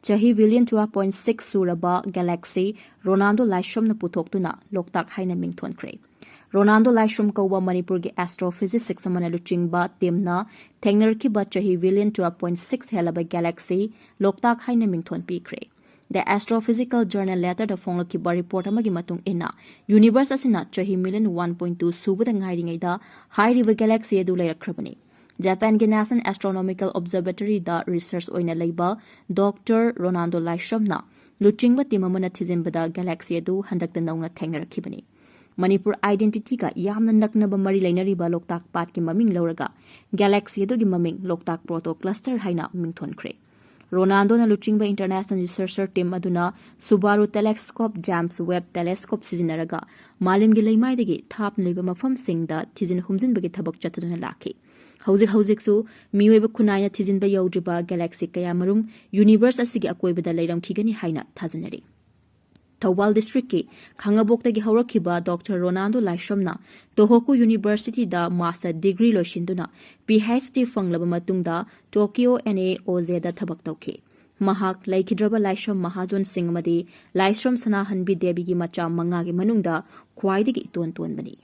Chahi billion 12.6 suraba galaxy Ronaldo laishram na puthoktuna loktak haina mingthonkhre. Ronaldo laishram kauba Manipur ge astrophysics 6 amana luchingba timna thengnarkiba Chahi billion 12.6 helaba galaxy loktak haina mingthon pikre. The Astrophysical Journal letter the fonglkiba report amagi matung ina universe asina Chahi million 1.2 subada ngairingaida high river galaxy edu leirakrabani. Japan के National Astronomical Observatory da research oina leiba Dr. Ronaldo laishram na luchingba timamana thijinbada galaxy edu handakta nauna thengnarakibani. Manipur identity ka yamna naknaba mari lainariba loktak pat ki maming lauraga galaxy edu gi maming loktak proto cluster haina mingthonkhre. Ronaldo na luchingba international researcher team aduna Subaru telescope James Webb telescope sizinaraga malim gi leimaidagi thap leiba mafam singda thijin humjinbagi thabak chataduna lakhi. Hauzik su miweba kunaina thijinba yaudriba galaxy kaya marum universe asigi akoibada leiram khigani haina thajanari. Thawal district ki Khangabokdagi haurakhiba Dr. Ronaldo laishramna Tohoku University da master degree loishinduna PhD fanglaba matungda Tokyo NAOZ da thabak tawkhi. Mahak laikhidraba laishram Mahajon Singh amadi laishram Sanahanbi Devi gi macha manga gi manungda khwaidagi ton bani.